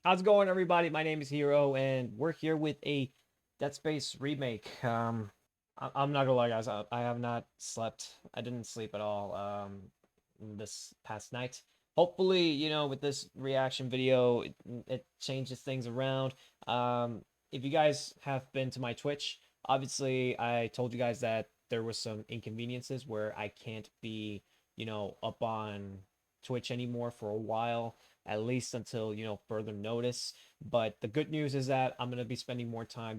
How's it going, everybody? My name is Hero, and we're here with a Dead Space remake. I'm not gonna lie, guys. I have not slept. I didn't sleep at all. This past night. Hopefully, with this reaction video, it changes things around. If you guys have been to my Twitch, obviously, I told you guys that there was some inconveniences where I can't be, up on Twitch anymore for a while, at least until further notice. But the good news is that I'm going to be spending more time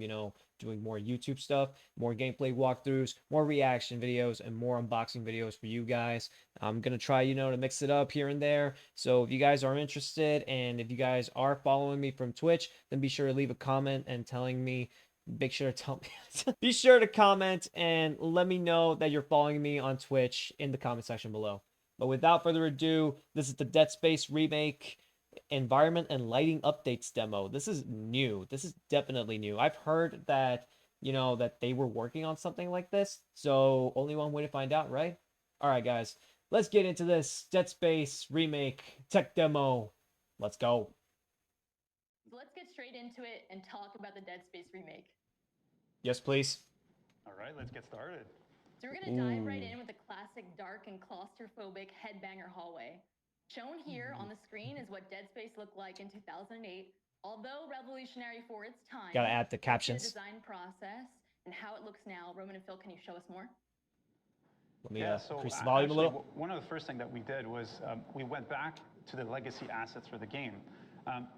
doing more YouTube stuff, more gameplay walkthroughs, more reaction videos, and more unboxing videos for you guys. I'm going to try to mix it up here and there. So if you guys are interested, and if you guys are following me from Twitch, then be sure to leave a comment and telling me. Make sure to tell me. Be sure to comment and let me know that you're following me on Twitch in the comment section below. But without further ado, this is the Dead Space Remake environment and lighting updates demo. This is new. This is definitely new. I've heard that, that they were working on something like this. So only one way to find out, right? All right, guys. Let's get into this Dead Space Remake tech demo. Let's go. So let's get straight into it and talk about the Dead Space remake. Yes, please. All right, let's get started. So we're going to dive right in with the classic dark and claustrophobic headbanger hallway. Shown here on the screen is what Dead Space looked like in 2008. Although revolutionary for its time, Gotta add the captions. The design process and how it looks now. Roman and Phil, can you show us more? Let me increase the volume a little. One of the first things that we did was we went back to the legacy assets for the game.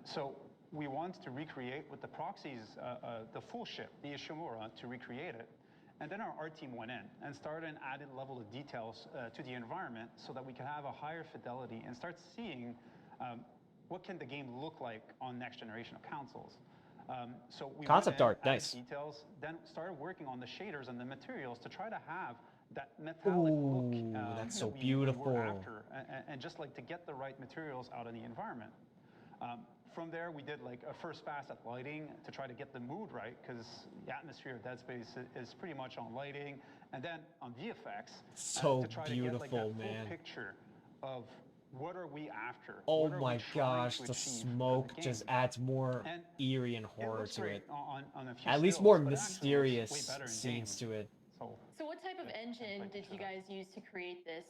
So we wanted to recreate with the proxies, the full ship, the Ishimura, to recreate it. And then our team went in and started an added level of details to the environment so that we could have a higher fidelity and start seeing what can the game look like on next generation of consoles. So we concept art, nice. Details, then started working on the shaders and the materials to try to have that metallic look. That's so beautiful. We were after, and just like to get the right materials out of the environment. From there, we did like a first pass at lighting to try to get the mood right, because the atmosphere of Dead Space is pretty much on lighting, and then on VFX. So to try beautiful, to get like that man. full picture of what are we after. Oh my gosh, the smoke just adds more eerie and horror to it. At least more mysterious scenes to it. So what type of engine did you guys use to create this?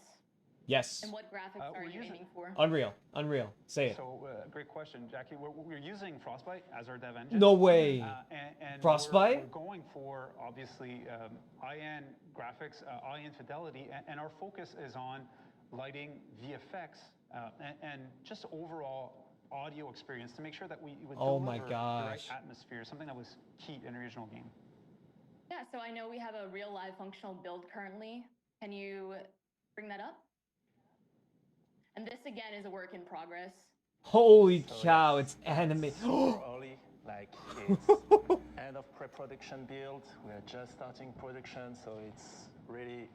Yes. And what graphics are you aiming for? Unreal. Unreal. Say it. So, great question, Jackie. We're using Frostbite as our dev engine. No way. And Frostbite? We're going for, obviously, high-end graphics, high-end fidelity, and our focus is on lighting, VFX, and just overall audio experience to make sure that we would deliver the right atmosphere, something that was key in the original game. Yeah, so I know we have a real live functional build currently. Can you bring that up? And this again is a work in progress. Holy cow, it's animated. Early, like it's end of pre-production build. We're just starting production, so it's really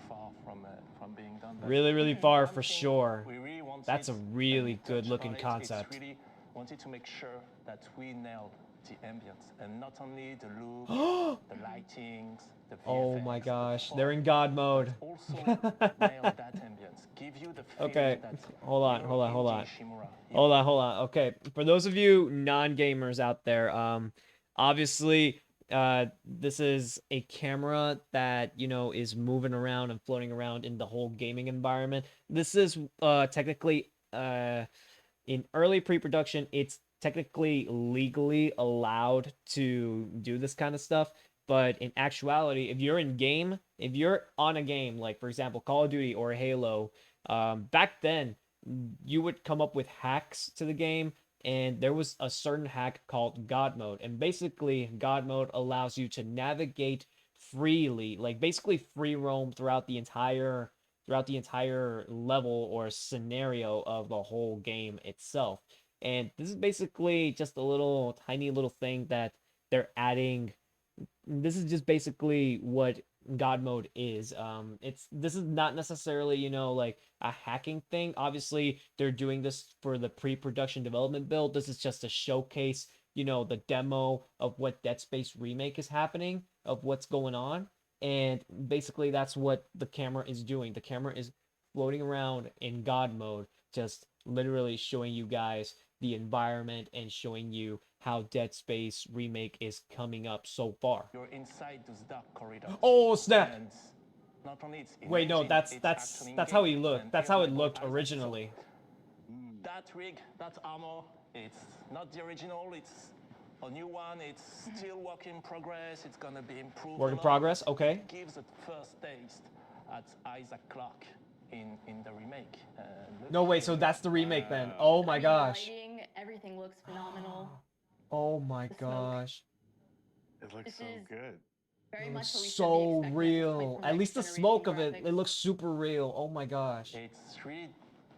far from being done. But really far for sure. Really that's a really good looking concept. Really wanted to make sure that we nailed the ambience, and not only the look, the lightings, the VFX, oh my gosh, they're in God mode. Also nail that ambience. Give you the okay, hold on. Okay, for those of you non-gamers out there, obviously, this is a camera that is moving around and floating around in the whole gaming environment. This is technically in early pre-production. It's technically legally allowed to do this kind of stuff, but in actuality, if you're on a game like, for example, Call of Duty or Halo, back then you would come up with hacks to the game, and there was a certain hack called God Mode, and basically God Mode allows you to navigate freely, like basically free roam throughout the entire level or scenario of the whole game itself. And this is basically just a tiny little thing that they're adding. This is just basically what God mode is. This is not necessarily, like a hacking thing. Obviously, they're doing this for the pre-production development build. This is just to showcase, the demo of what Dead Space Remake is happening, of what's going on. And basically, that's what the camera is doing. The camera is floating around in God mode, just literally showing you guys the environment and showing you how Dead Space Remake is coming up so far. You're inside those dark corridors. Oh snap! And not only it's in Wait, no, engine, that's it's that's actually that's how he in-game, looked. and That's here's how my it looked point, Isaac. originally. So, that rig, that armor, it's not the original. It's a new one. It's still work in progress. It's gonna be improved. Work a in lot, progress, but okay. It gives a first taste at Isaac Clarke in the remake. No, wait, so that's the remake then. Oh my I mean, gosh. lighting, everything looks phenomenal. Oh my The smoke. gosh. It looks This so is good. very It much looks what we should be so expecting real. from At least the next smoke generation of it, graphics. it looks super real. Oh my gosh. It's really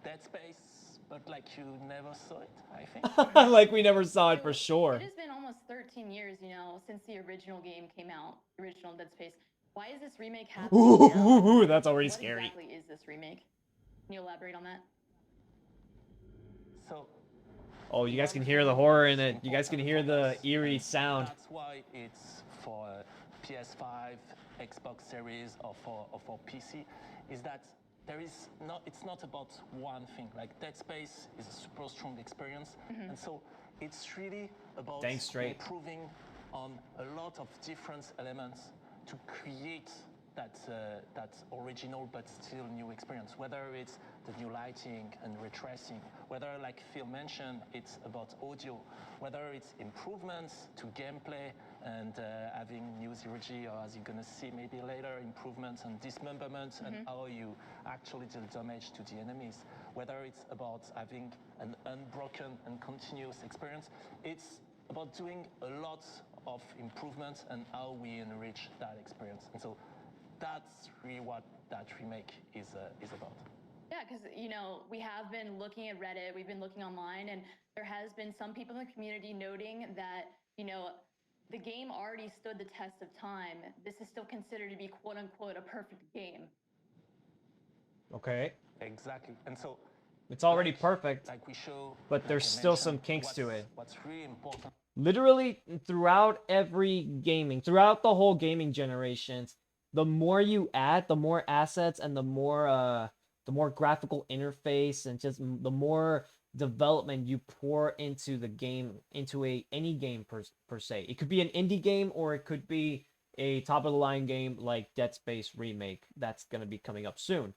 Dead Space, but like you never saw it, I think. Like we never saw it So, for sure. It has been almost 13 years, since the original game came out, the original Dead Space. Why is this remake happening now? Ooh, that's already What scary. exactly is this remake? Can you elaborate on that? So Oh, you guys one can hear the thing horror in that's it. You guys can important hear for the us, eerie and sound. That's why it's for PS5, Xbox Series, or for PC, is that it's not about one thing. Like Dead Space is a super strong experience, and so it's really about Dang straight. improving on a lot of different elements to create that original but still new experience. Whether it's the new lighting and ray tracing, whether, like Phil mentioned, it's about audio, whether it's improvements to gameplay and having new zero-G, or as you're gonna see maybe later, improvements and dismemberment and how you actually deal damage to the enemies, whether it's about having an unbroken and continuous experience, it's about doing a lot of improvements and how we enrich that experience. And so that's really what that remake is about. Yeah, because we have been looking at Reddit, we've been looking online, and there has been some people in the community noting that the game already stood the test of time. This is still considered to be quote unquote a perfect game. Okay. Exactly. And so It's already perfect, like we show, but like there's I still some mentioned, kinks to it. What's really important. Literally throughout throughout the whole gaming generations, the more you add, the more assets and the more graphical interface and just the more development you pour into the game, into any game per se. It could be an indie game or it could be a top of the line game like Dead Space Remake that's going to be coming up soon.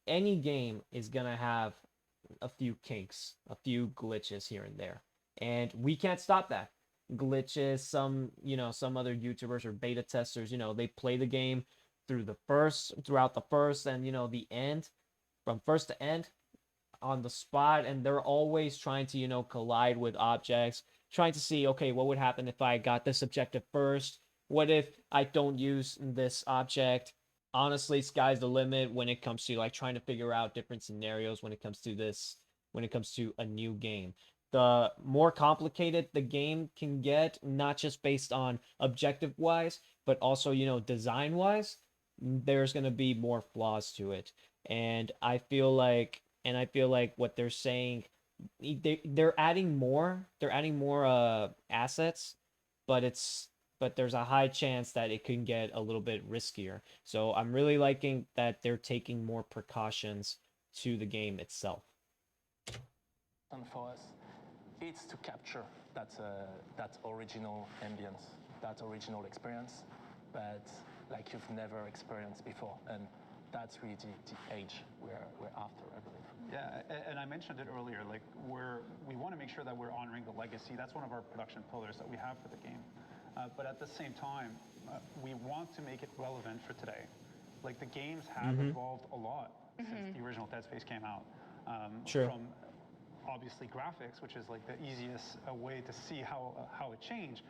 Any game is going to have a few kinks, a few glitches here and there. And we can't stop that. Glitches, some other YouTubers or beta testers, they play the game throughout the first and the end, from first to end on the spot, and they're always trying to, collide with objects, trying to see, okay, what would happen if I got this objective first? What if I don't use this object? Honestly, sky's the limit when it comes to like trying to figure out different scenarios when it comes to a new game. The more complicated the game can get, not just based on objective wise, but also, design wise, there's going to be more flaws to it. And I feel like what they're saying, they're adding more assets, but there's a high chance that it can get a little bit riskier. So I'm really liking that they're taking more precautions to the game itself. And for us, it's to capture that original ambience, that original experience, but like you've never experienced before. And that's really the age we're after, I believe. Yeah, and I mentioned it earlier, like we want to make sure that we're honoring the legacy. That's one of our production pillars that we have for the game. But at the same time, we want to make it relevant for today. Like the games have evolved a lot since the original Dead Space came out. True. From obviously graphics, which is like the easiest way to see how it changed,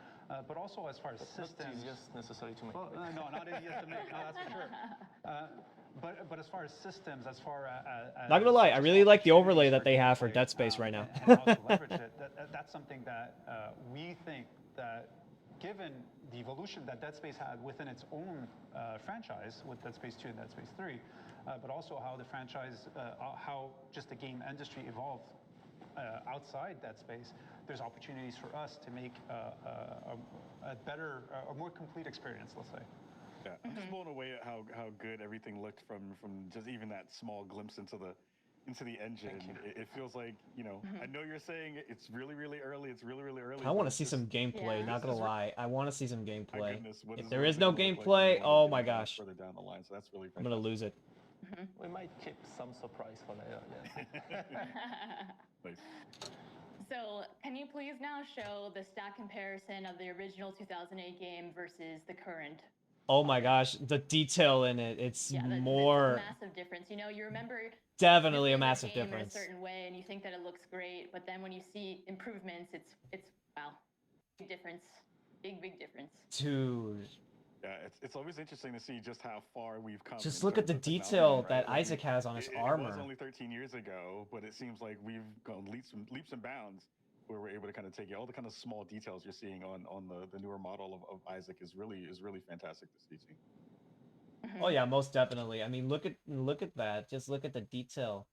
but also as far as systems. Not easiest necessarily to make. Well, no, not easiest to make. No, that's for sure. But as far as systems, as far as not gonna lie, I really like the overlay that they have for Dead Space right now. And how to leverage it. That's something that we think that, given the evolution that Dead Space had within its own franchise with Dead Space 2 and Dead Space 3, but also how the franchise, how just the game industry evolved outside Dead Space, there's opportunities for us to make a better, a more complete experience, let's say. Yeah, I'm just blown away at how good everything looked from just even that small glimpse into into the engine. It feels like, you know, I know you're saying it's really, really early. It's really, really early. I want to it's see just- some gameplay. Yeah. Not gonna lie, I want to see some My gameplay. goodness, If what there is is it no gonna look like when gameplay, we oh get my gosh, further down the line? So that's really I'm gonna fantastic. lose it. We might keep some surprise for later. Yeah. Nice. So, can you please now show the stat comparison of the original 2008 game versus the current? Oh my gosh, the detail in it, it's Yeah, it's more a massive difference. You know, you remember definitely a you play that massive game difference. in a certain way, and you think that it looks great, but then when you see improvements, it's wow, big difference, big difference. Dude, Yeah, it's always interesting to see just how far we've come. just in look at terms the of technology, detail right? that Like, Isaac has on his it armor. was only 13 years ago, but it seems like we've gone leaps and bounds where we're able to kind of take all the kind of small details you're seeing on the newer model of Isaac is really fantastic to see. Oh yeah, most definitely. I mean, look at that. Just look at the detail.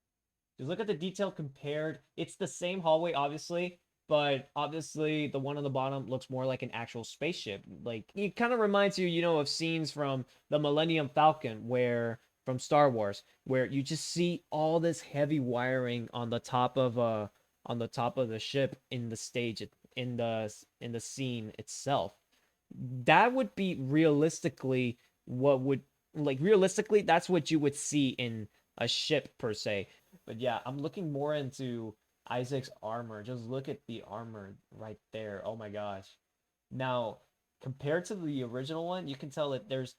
Just look at the detail compared. It's the same hallway, obviously, but obviously the one on the bottom looks more like an actual spaceship. Like it kind of reminds you, you know, of scenes from the Millennium Falcon, where from Star Wars, where you just see all this heavy wiring on the top of the ship in the stage in the scene itself. That would be realistically what would realistically that's what you would see in a ship per se. But yeah, I'm looking more into Isaac's armor. Just look at the armor right there. Oh my gosh. Now, compared to the original one, you can tell that there's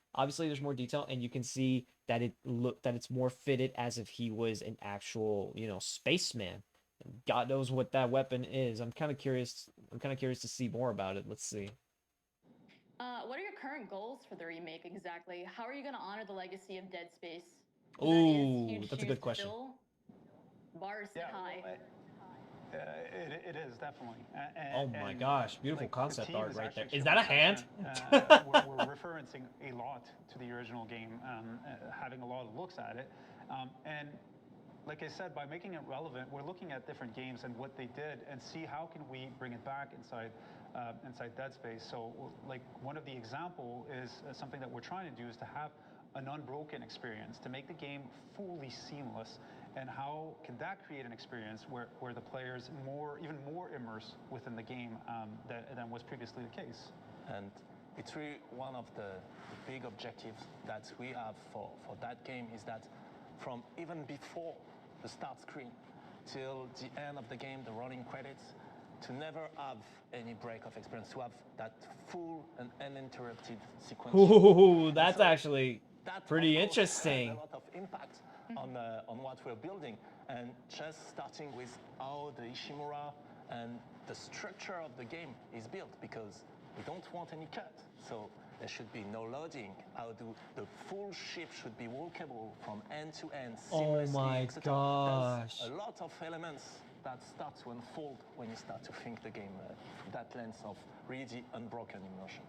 more detail, and you can see that it's more fitted as if he was an actual, you know, spaceman. God knows what that weapon is. I'm kind of curious. I'm kind of curious to see more about it. Let's see. What are your current goals for the remake exactly? How are you going to honor the legacy of Dead Space? Ooh, that's a good question. Bars set high. Well, it is definitely. Oh my gosh, beautiful the concept team art right there. actually Is that a hand? we're referencing a lot to the original game, having a lot of looks at it, and like I said, by making it relevant, we're looking at different games and what they did, and see how can we bring it back inside Dead Space. So, like one of the example is something that we're trying to do is to have an unbroken experience, to make the game fully seamless. And how can that create an experience where the players even more immersed within the game than was previously the case? And it's really one of the big objectives that we have for that game is that from even before the start screen till the end of the game, the rolling credits, to never have any break of experience, to have that full and uninterrupted sequence. Ooh, that's So actually that, pretty of course, interesting. has a lot of impact on what we're building. And just starting with how the Ishimura and the structure of the game is built, because we don't want any cut. So there should be no loading. How the full ship should be walkable from end to end, seamlessly, Oh my etc. gosh. There's a lot of elements that start to unfold when you start to think the game through that lens of really unbroken immersion.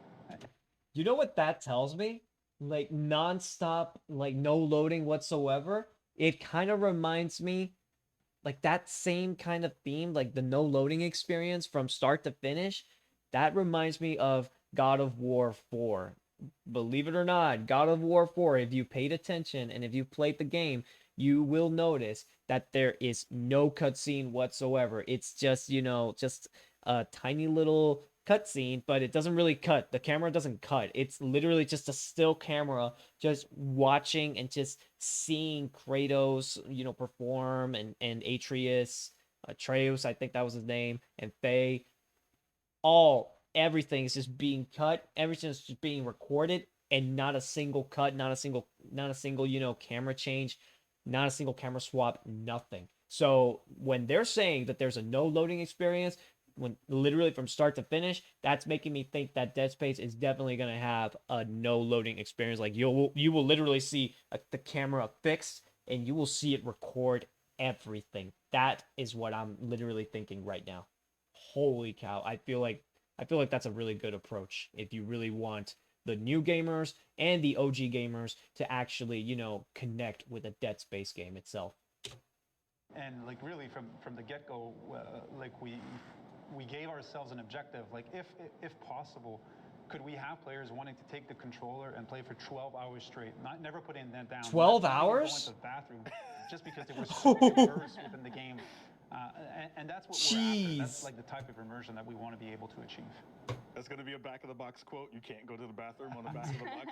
You know what that tells me? Like non-stop, like no loading whatsoever. It kind of reminds me like that same kind of theme, like the no loading experience from start to finish. That reminds me of God of War 4. Believe it or not, God of War 4, if you paid attention and if you played the game, you will notice that there is no cutscene whatsoever. It's just, you know, just a tiny little cutscene, but it doesn't really cut. The camera doesn't cut. It's literally just a still camera, just watching and just seeing Kratos, you know, perform, and Atreus, Atreus, I think that was his name, and Faye. Everything is just being cut. Everything is just being recorded, and not a single cut, not a single, you know, camera change, not a single camera swap, nothing. So when they're saying that there's a no loading experience, when literally from start to finish, that's making me think that Dead Space is definitely gonna have a no loading experience. Like you will literally see the camera fixed, and you will see it record everything. That is what I'm literally thinking right now. Holy cow! I feel like that's a really good approach if you really want the new gamers and the OG gamers to actually, you know, connect with a Dead Space game itself. And like really from the get-go, like we gave ourselves an objective. Like if possible, could we have players wanting to take the controller and play for 12 hours straight, never putting them down? 12 not even hours? go into the bathroom. just because they were so immersed within the game. And that's what we're after. That's Jeez. like the type of immersion that we want to be able to achieve. That's going to be a back of the box quote. You can't go to the bathroom on the back of the box.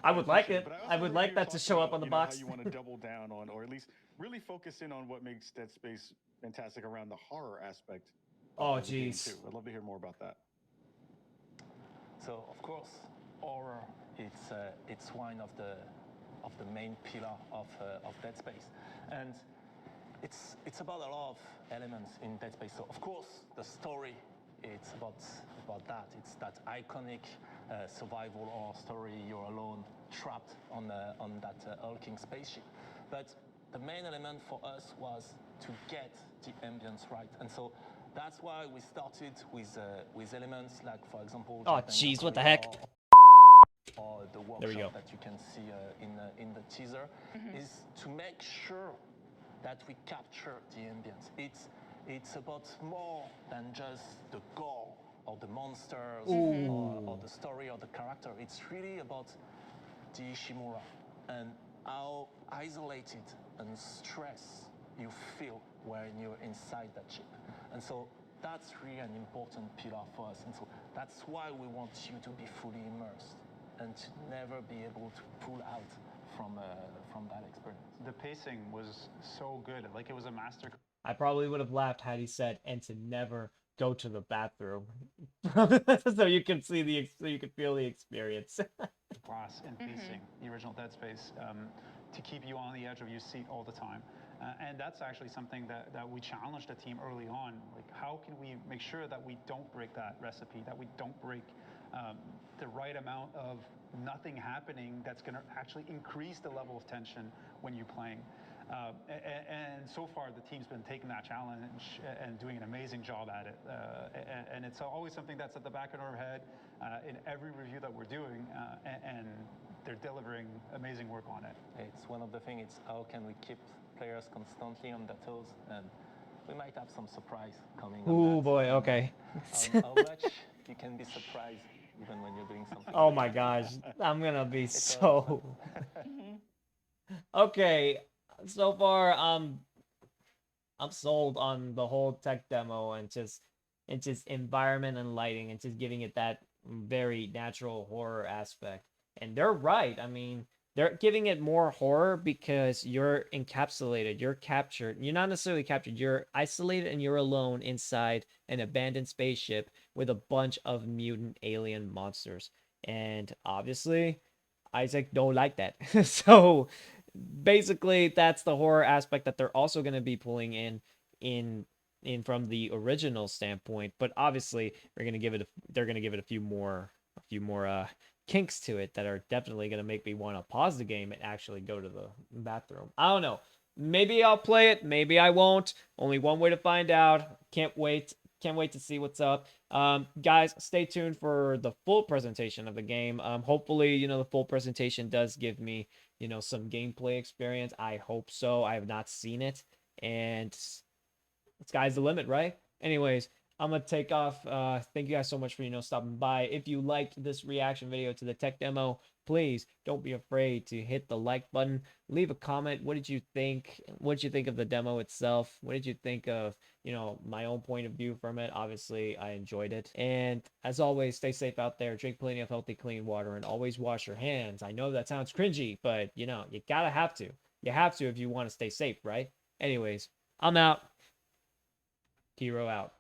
I would like appreciate it. But I also would heard like you that to talk show up about, on the how box. you want to double down on, or at least really focus in on what makes Dead Space fantastic around the horror aspect Oh, of the game jeez. too. I'd love to hear more about that. So of course, horror it's one of the main pillar of Dead Space, and it's about a lot of elements in Dead Space. So of course, the story it's about that. It's that iconic survival horror story. You're alone, trapped on that hulking spaceship. But the main element for us was to get the ambience right, and so that's why we started with elements like, for example, Oh, Japanese jeez, what the heck? corridor, or the There we go. workshop that you can see in the teaser, is to make sure that we capture the ambience. It's about more than just the gore or the monsters or the story or the character. It's really about the Ishimura and how isolated and stressed you feel when you're inside that ship. And so that's really an important pillar for us. And so that's why we want you to be fully immersed and to never be able to pull out from that experience. The pacing was so good. Like, it was a master I probably would have laughed had he said, "and to never go to the bathroom," so you can see so you can feel the experience. class in pacing, the original Dead Space, to keep you on the edge of your seat all the time. And that's actually something that we challenged the team early on. Like, how can we make sure that we don't break that recipe, that we don't break the right amount of nothing happening that's going to actually increase the level of tension when you're playing. And so far, the team's been taking that challenge and doing an amazing job at it. And it's always something that's at the back of our head in every review that we're doing, and they're delivering amazing work on it. It's one of the things. It's how can we keep players constantly on their toes, and we might have some surprise coming. Oh boy, okay. How much you can be surprised even when you're doing something. Oh my gosh, I'm gonna be so. Okay, so far I'm sold on the whole tech demo and just environment and lighting and just giving it that very natural horror aspect. And they're right. I mean, they're giving it more horror because you're encapsulated, you're captured. You're not necessarily captured, you're isolated and you're alone inside an abandoned spaceship with a bunch of mutant alien monsters. And obviously, Isaac don't like that. So basically that's the horror aspect that they're also going to be pulling in from the original standpoint, but obviously they're going to give it a few more kinks to it that are definitely going to make me want to pause the game and actually go to the bathroom. I don't know, maybe I'll play it, maybe I won't. Only one way to find out. Can't wait to see what's up. Guys, stay tuned for the full presentation of the game. Hopefully, the full presentation does give me, some gameplay experience. I hope so. I have not seen it, and sky's the limit, right? Anyways, I'm gonna take off. Thank you guys so much for stopping by. If you liked this reaction video to the tech demo, please don't be afraid to hit the like button. Leave a comment. What did you think? What did you think of the demo itself? What did you think of my own point of view from it? Obviously, I enjoyed it. And as always, stay safe out there. Drink plenty of healthy, clean water, and always wash your hands. I know that sounds cringy, but you gotta have to. You have to if you want to stay safe, right? Anyways, I'm out. Hero out.